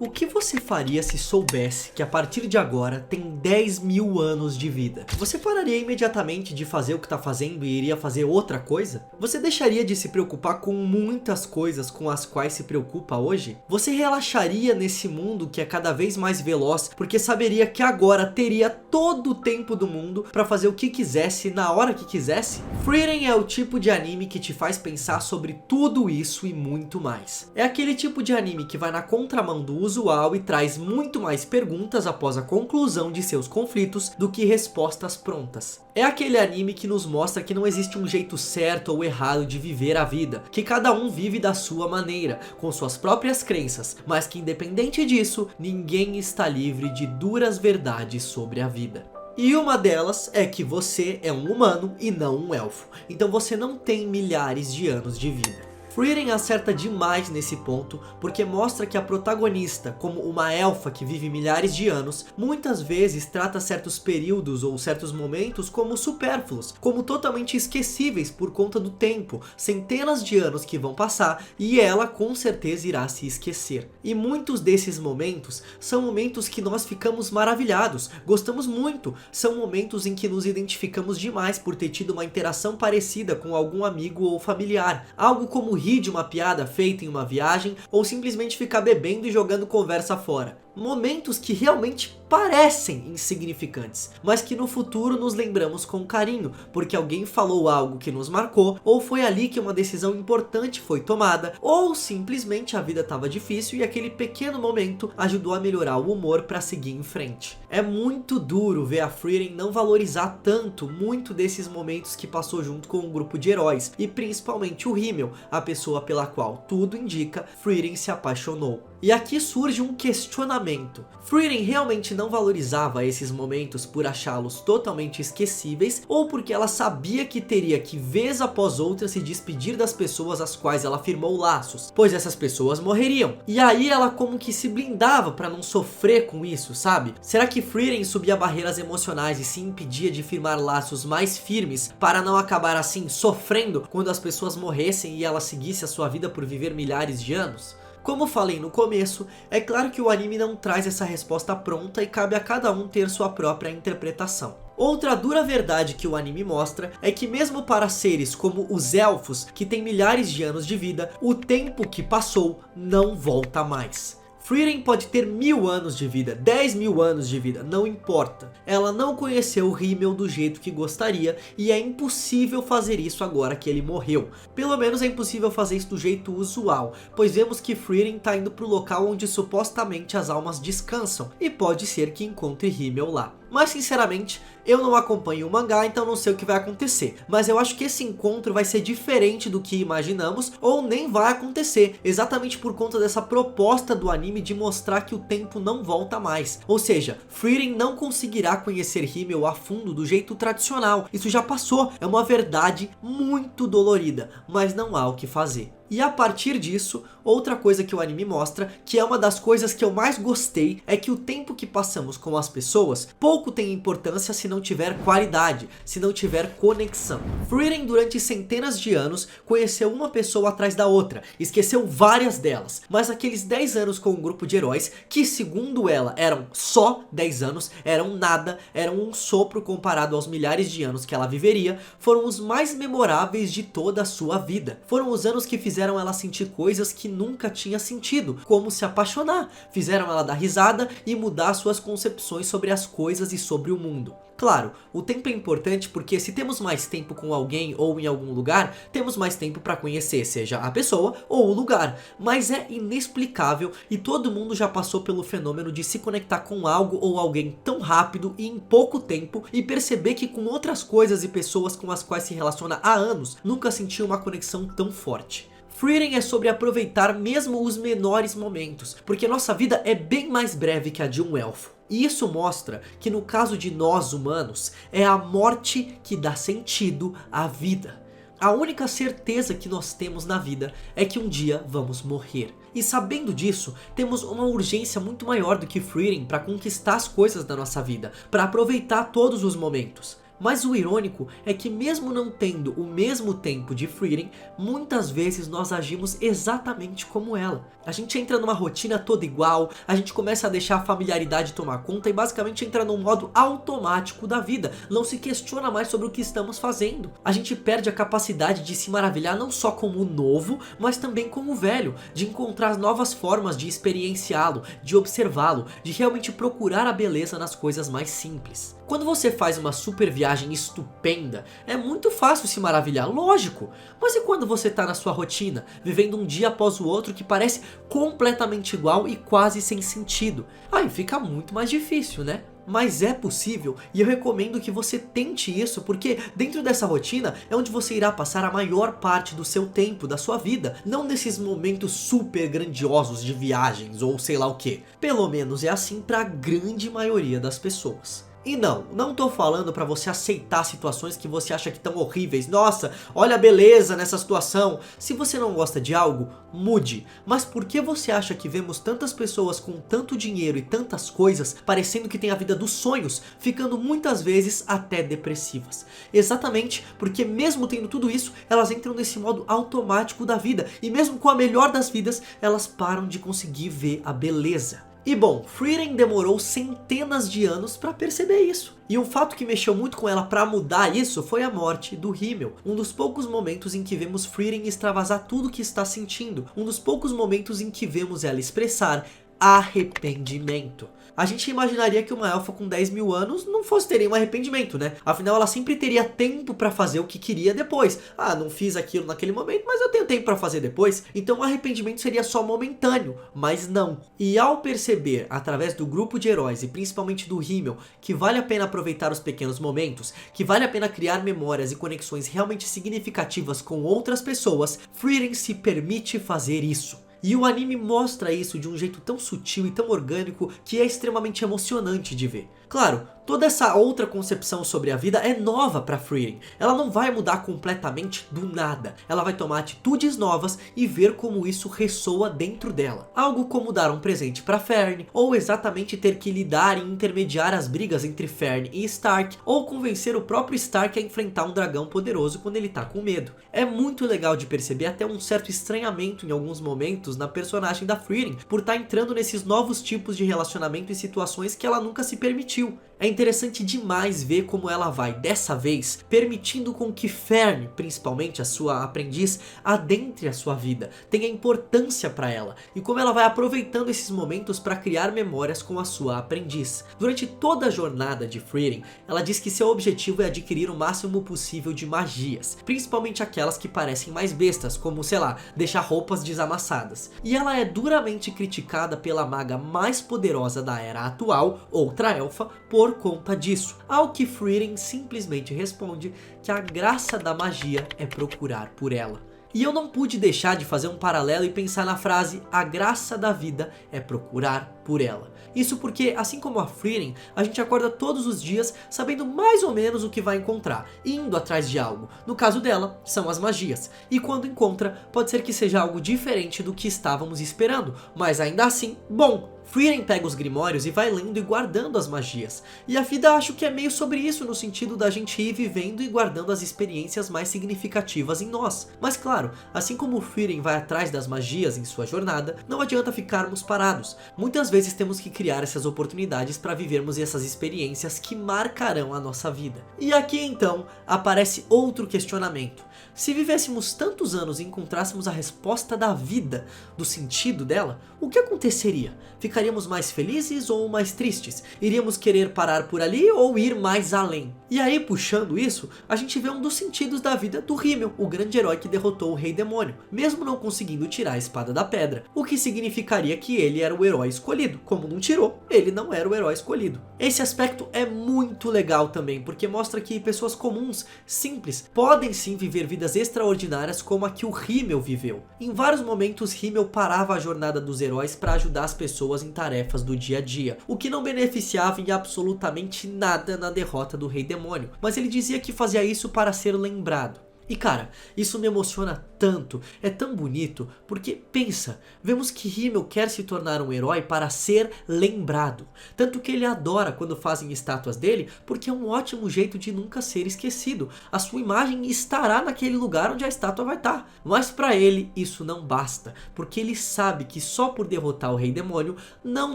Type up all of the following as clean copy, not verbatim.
O que você faria se soubesse que a partir de agora tem 10 mil anos de vida? Você pararia imediatamente de fazer o que está fazendo e iria fazer outra coisa? Você deixaria de se preocupar com muitas coisas com as quais se preocupa hoje? Você relaxaria nesse mundo que é cada vez mais veloz porque saberia que agora teria todo o tempo do mundo para fazer o que quisesse na hora que quisesse? Frieren é o tipo de anime que te faz pensar sobre tudo isso e muito mais. É aquele tipo de anime que vai na contramão do usual e traz muito mais perguntas após a conclusão de seus conflitos do que respostas prontas. É aquele anime que nos mostra que não existe um jeito certo ou errado de viver a vida, que cada um vive da sua maneira, com suas próprias crenças, mas que independente disso, ninguém está livre de duras verdades sobre a vida. E uma delas é que você é um humano e não um elfo, então você não tem milhares de anos de vida. Frieren acerta demais nesse ponto, porque mostra que a protagonista, como uma elfa que vive milhares de anos, muitas vezes trata certos períodos ou certos momentos como supérfluos, como totalmente esquecíveis por conta do tempo, centenas de anos que vão passar e ela com certeza irá se esquecer. E muitos desses momentos são momentos que nós ficamos maravilhados, gostamos muito, são momentos em que nos identificamos demais por ter tido uma interação parecida com algum amigo ou familiar, algo como rir de uma piada feita em uma viagem ou simplesmente ficar bebendo e jogando conversa fora. Momentos que realmente parecem insignificantes, mas que no futuro nos lembramos com carinho, porque alguém falou algo que nos marcou, ou foi ali que uma decisão importante foi tomada, ou simplesmente a vida estava difícil e aquele pequeno momento ajudou a melhorar o humor para seguir em frente. É muito duro ver a Frieren não valorizar tanto muito desses momentos que passou junto com um grupo de heróis, e principalmente o Himmel, a pessoa pela qual tudo indica Frieren se apaixonou. E aqui surge um questionamento. Frieren realmente não valorizava esses momentos por achá-los totalmente esquecíveis ou porque ela sabia que teria que vez após outra se despedir das pessoas às quais ela firmou laços, pois essas pessoas morreriam. E aí ela como que se blindava para não sofrer com isso, sabe? Será que Frieren subia barreiras emocionais e se impedia de firmar laços mais firmes para não acabar assim sofrendo quando as pessoas morressem e ela seguisse a sua vida por viver milhares de anos? Como falei no começo, é claro que o anime não traz essa resposta pronta e cabe a cada um ter sua própria interpretação. Outra dura verdade que o anime mostra é que mesmo para seres como os elfos, que têm milhares de anos de vida, o tempo que passou não volta mais. Frieren pode ter 1000 anos de vida, 10 mil anos de vida, não importa. Ela não conheceu o Himmel do jeito que gostaria e é impossível fazer isso agora que ele morreu. Pelo menos é impossível fazer isso do jeito usual, pois vemos que Frieren está indo para o local onde supostamente as almas descansam e pode ser que encontre Himmel lá. Mas sinceramente, eu não acompanho o mangá, então não sei o que vai acontecer. Mas eu acho que esse encontro vai ser diferente do que imaginamos, ou nem vai acontecer, exatamente por conta dessa proposta do anime de mostrar que o tempo não volta mais. Ou seja, Frieren não conseguirá conhecer Himmel a fundo do jeito tradicional. Isso já passou, é uma verdade muito dolorida, mas não há o que fazer. E a partir disso, outra coisa que o anime mostra, que é uma das coisas que eu mais gostei, é que o tempo que passamos com as pessoas pouco tem importância se não tiver qualidade, se não tiver conexão. Frieren durante centenas de anos conheceu uma pessoa atrás da outra, esqueceu várias delas, mas aqueles 10 anos com um grupo de heróis, que segundo ela eram só 10 anos, eram nada, eram um sopro comparado aos milhares de anos que ela viveria, foram os mais memoráveis de toda a sua vida. Foram os anos que fizeram ela sentir coisas que nunca tinha sentido, como se apaixonar, fizeram ela dar risada e mudar suas concepções sobre as coisas e sobre o mundo. Claro, o tempo é importante porque se temos mais tempo com alguém ou em algum lugar, temos mais tempo para conhecer, seja a pessoa ou o lugar, mas é inexplicável e todo mundo já passou pelo fenômeno de se conectar com algo ou alguém tão rápido e em pouco tempo e perceber que com outras coisas e pessoas com as quais se relaciona há anos, nunca sentiu uma conexão tão forte. Frieren é sobre aproveitar mesmo os menores momentos, porque nossa vida é bem mais breve que a de um elfo. E isso mostra que no caso de nós humanos, é a morte que dá sentido à vida. A única certeza que nós temos na vida é que um dia vamos morrer. E sabendo disso, temos uma urgência muito maior do que Frieren para conquistar as coisas da nossa vida, para aproveitar todos os momentos. Mas o irônico é que mesmo não tendo o mesmo tempo de Frieren, muitas vezes nós agimos exatamente como ela. A gente entra numa rotina toda igual, a gente começa a deixar a familiaridade tomar conta e basicamente entra num modo automático da vida, não se questiona mais sobre o que estamos fazendo. A gente perde a capacidade de se maravilhar não só com o novo, mas também com o velho, de encontrar novas formas de experienciá-lo, de observá-lo, de realmente procurar a beleza nas coisas mais simples. Quando você faz uma super viagem estupenda, é muito fácil se maravilhar, lógico. Mas e quando você tá na sua rotina, vivendo um dia após o outro que parece completamente igual e quase sem sentido? Aí fica muito mais difícil, né? Mas é possível e eu recomendo que você tente isso, porque dentro dessa rotina é onde você irá passar a maior parte do seu tempo, da sua vida, não nesses momentos super grandiosos de viagens ou sei lá o que. Pelo menos é assim para a grande maioria das pessoas. E não tô falando pra você aceitar situações que você acha que estão horríveis. Nossa, olha a beleza nessa situação. Se você não gosta de algo, mude. Mas por que você acha que vemos tantas pessoas com tanto dinheiro e tantas coisas, parecendo que tem a vida dos sonhos, ficando muitas vezes até depressivas? Exatamente porque mesmo tendo tudo isso, elas entram nesse modo automático da vida. E mesmo com a melhor das vidas, elas param de conseguir ver a beleza. E bom, Frieren demorou centenas de anos para perceber isso. E um fato que mexeu muito com ela para mudar isso foi a morte do Himmel. Um dos poucos momentos em que vemos Frieren extravasar tudo o que está sentindo. Um dos poucos momentos em que vemos ela expressar arrependimento. A gente imaginaria que uma elfa com 10 mil anos não fosse ter nenhum arrependimento, né? Afinal, ela sempre teria tempo pra fazer o que queria depois. Ah, não fiz aquilo naquele momento, mas eu tenho tempo pra fazer depois. Então o arrependimento seria só momentâneo, mas não. E ao perceber, através do grupo de heróis e principalmente do Himmel, que vale a pena aproveitar os pequenos momentos, que vale a pena criar memórias e conexões realmente significativas com outras pessoas, Frieren se permite fazer isso. E o anime mostra isso de um jeito tão sutil e tão orgânico que é extremamente emocionante de ver. Claro, toda essa outra concepção sobre a vida é nova para Frieren. Ela não vai mudar completamente do nada. Ela vai tomar atitudes novas e ver como isso ressoa dentro dela. Algo como dar um presente para Fern, ou exatamente ter que lidar e intermediar as brigas entre Fern e Stark, ou convencer o próprio Stark a enfrentar um dragão poderoso quando ele tá com medo. É muito legal de perceber até um certo estranhamento em alguns momentos na personagem da Frieren, por estar entrando nesses novos tipos de relacionamento e situações que ela nunca se permitiu. É interessante demais ver como ela vai, dessa vez, permitindo com que Fern, principalmente a sua aprendiz, adentre a sua vida, tenha importância para ela, e como ela vai aproveitando esses momentos para criar memórias com a sua aprendiz. Durante toda a jornada de Frieren, ela diz que seu objetivo é adquirir o máximo possível de magias, principalmente aquelas que parecem mais bestas, como, sei lá, deixar roupas desamassadas. E ela é duramente criticada pela maga mais poderosa da era atual, outra elfa, por conta disso. Ao que Frieren simplesmente responde que a graça da magia é procurar por ela. E eu não pude deixar de fazer um paralelo e pensar na frase "a graça da vida é procurar por ela". Isso porque, assim como a Frieren, a gente acorda todos os dias sabendo mais ou menos o que vai encontrar, indo atrás de algo. No caso dela, são as magias. E quando encontra, pode ser que seja algo diferente do que estávamos esperando, mas ainda assim, bom. Frieren pega os grimórios e vai lendo e guardando as magias. E a vida acho que é meio sobre isso, no sentido da gente ir vivendo e guardando as experiências mais significativas em nós. Mas claro, assim como Frieren vai atrás das magias em sua jornada, não adianta ficarmos parados. Muitas vezes temos que criar essas oportunidades para vivermos essas experiências que marcarão a nossa vida. E aqui então aparece outro questionamento. Se vivêssemos tantos anos e encontrássemos a resposta da vida, do sentido dela, o que aconteceria? Ficaríamos mais felizes ou mais tristes? Iríamos querer parar por ali ou ir mais além? E aí, puxando isso, a gente vê um dos sentidos da vida do Himmel, o grande herói que derrotou o Rei Demônio, mesmo não conseguindo tirar a espada da pedra, o que significaria que ele era o herói escolhido. Como não tirou, ele não era o herói escolhido. Esse aspecto é muito legal também, porque mostra que pessoas comuns, simples, podem sim viver vidas extraordinárias como a que o Himmel viveu. Em vários momentos, Himmel parava a jornada dos heróis para ajudar as pessoas em tarefas do dia a dia, o que não beneficiava em absolutamente nada na derrota do Rei Demônio, mas ele dizia que fazia isso para ser lembrado. E cara, isso me emociona tanto, é tão bonito, porque pensa, vemos que Himmel quer se tornar um herói para ser lembrado. Tanto que ele adora quando fazem estátuas dele, porque é um ótimo jeito de nunca ser esquecido. A sua imagem estará naquele lugar onde a estátua vai estar. Mas para ele isso não basta, porque ele sabe que só por derrotar o Rei Demônio, não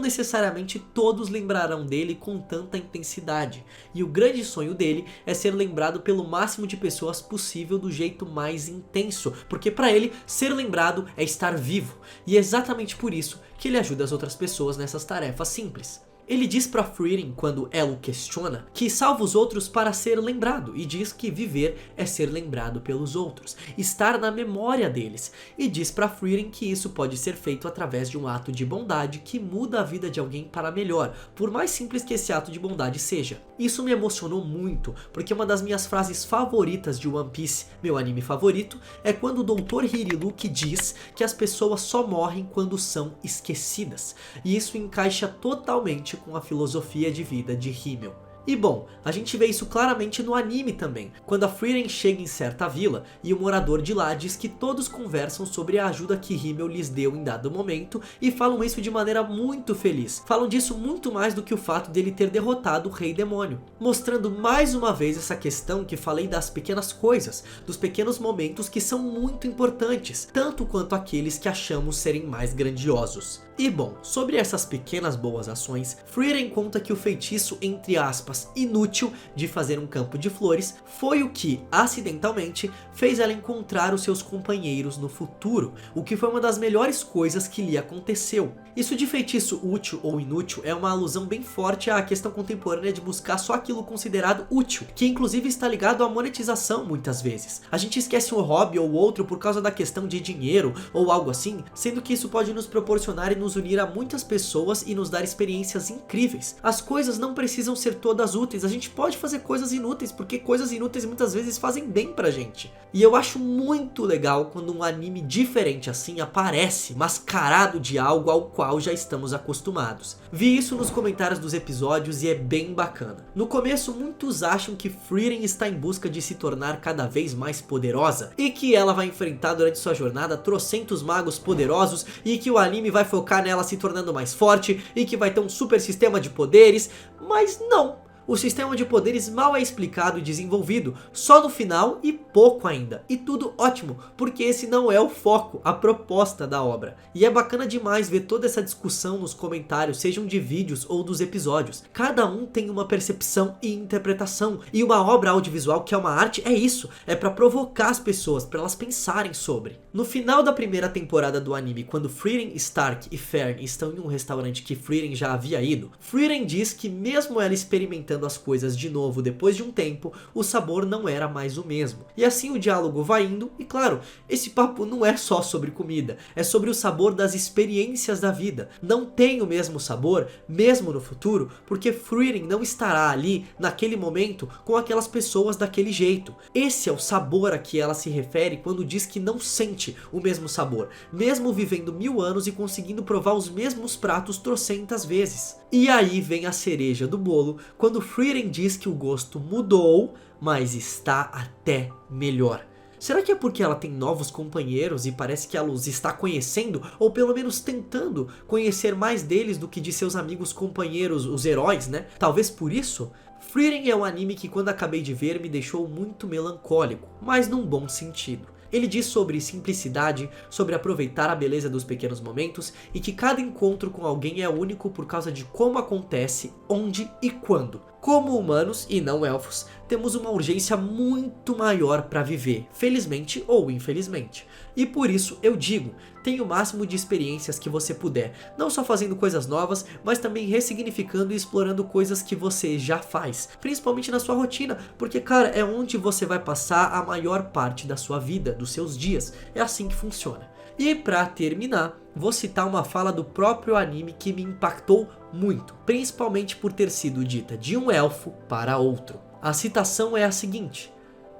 necessariamente todos lembrarão dele com tanta intensidade. E o grande sonho dele é ser lembrado pelo máximo de pessoas possível do jeito mais intenso, porque para ele ser lembrado é estar vivo, e é exatamente por isso que ele ajuda as outras pessoas nessas tarefas simples. Ele diz pra Frieren, quando ela o questiona, que salva os outros para ser lembrado, e diz que viver é ser lembrado pelos outros, estar na memória deles, e diz pra Frieren que isso pode ser feito através de um ato de bondade que muda a vida de alguém para melhor, por mais simples que esse ato de bondade seja. Isso me emocionou muito, porque uma das minhas frases favoritas de One Piece, meu anime favorito, é quando o Dr. Hiriluki diz que as pessoas só morrem quando são esquecidas, e isso encaixa totalmente com a filosofia de vida de Himmel. E bom, a gente vê isso claramente no anime também, quando a Frieren chega em certa vila e o morador de lá diz que todos conversam sobre a ajuda que Himmel lhes deu em dado momento e falam isso de maneira muito feliz. Falam disso muito mais do que o fato dele ter derrotado o Rei Demônio, mostrando mais uma vez essa questão que falei das pequenas coisas, dos pequenos momentos que são muito importantes, tanto quanto aqueles que achamos serem mais grandiosos. E bom, sobre essas pequenas boas ações, Frieren conta que o feitiço, entre aspas, inútil de fazer um campo de flores foi o que, acidentalmente, fez ela encontrar os seus companheiros no futuro, o que foi uma das melhores coisas que lhe aconteceu. Isso de feitiço útil ou inútil é uma alusão bem forte à questão contemporânea de buscar só aquilo considerado útil, que inclusive está ligado à monetização muitas vezes. A gente esquece um hobby ou outro por causa da questão de dinheiro ou algo assim, sendo que isso pode nos proporcionar e nos unir a muitas pessoas e nos dar experiências incríveis. As coisas não precisam ser todas úteis, a gente pode fazer coisas inúteis, porque coisas inúteis muitas vezes fazem bem pra gente. E eu acho muito legal quando um anime diferente assim aparece, mascarado de algo ao qual já estamos acostumados. Vi isso nos comentários dos episódios e é bem bacana. No começo, muitos acham que Frieren está em busca de se tornar cada vez mais poderosa, e que ela vai enfrentar durante sua jornada trocentos magos poderosos, e que o anime vai focar nela se tornando mais forte, e que vai ter um super sistema de poderes, mas não. O sistema de poderes mal é explicado e desenvolvido, só no final e pouco ainda. E tudo ótimo, porque esse não é o foco, a proposta da obra. E é bacana demais ver toda essa discussão nos comentários, sejam de vídeos ou dos episódios. Cada um tem uma percepção e interpretação, e uma obra audiovisual que é uma arte é isso, é pra provocar as pessoas, pra elas pensarem sobre. No final da primeira temporada do anime, quando Frieren, Stark e Fern estão em um restaurante que Frieren já havia ido, Frieren diz que mesmo ela experimentando as coisas de novo depois de um tempo, o sabor não era mais o mesmo. E assim o diálogo vai indo, e claro, esse papo não é só sobre comida, é sobre o sabor das experiências da vida. Não tem o mesmo sabor, mesmo no futuro, porque Frieren não estará ali, naquele momento, com aquelas pessoas daquele jeito. Esse é o sabor a que ela se refere quando diz que não sente o mesmo sabor, mesmo vivendo 1000 anos e conseguindo provar os mesmos pratos trocentas vezes. E aí vem a cereja do bolo, quando Frieren diz que o gosto mudou, mas está até melhor. Será que é porque ela tem novos companheiros e parece que ela os está conhecendo, ou pelo menos tentando conhecer mais deles do que de seus amigos companheiros, os heróis, né? Talvez por isso? Frieren é um anime que quando acabei de ver me deixou muito melancólico, mas num bom sentido. Ele diz sobre simplicidade, sobre aproveitar a beleza dos pequenos momentos e que cada encontro com alguém é único por causa de como acontece, onde e quando. Como humanos e não elfos, temos uma urgência muito maior para viver, felizmente ou infelizmente. E por isso eu digo, tenha o máximo de experiências que você puder, não só fazendo coisas novas, mas também ressignificando e explorando coisas que você já faz, principalmente na sua rotina, porque cara, é onde você vai passar a maior parte da sua vida, dos seus dias, é assim que funciona. E pra terminar, vou citar uma fala do próprio anime que me impactou muito, principalmente por ter sido dita de um elfo para outro. A citação é a seguinte: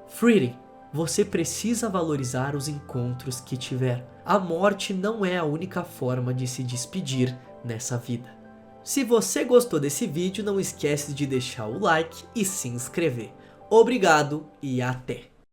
Frieren, você precisa valorizar os encontros que tiver. A morte não é a única forma de se despedir nessa vida. Se você gostou desse vídeo, não esquece de deixar o like e se inscrever. Obrigado e até!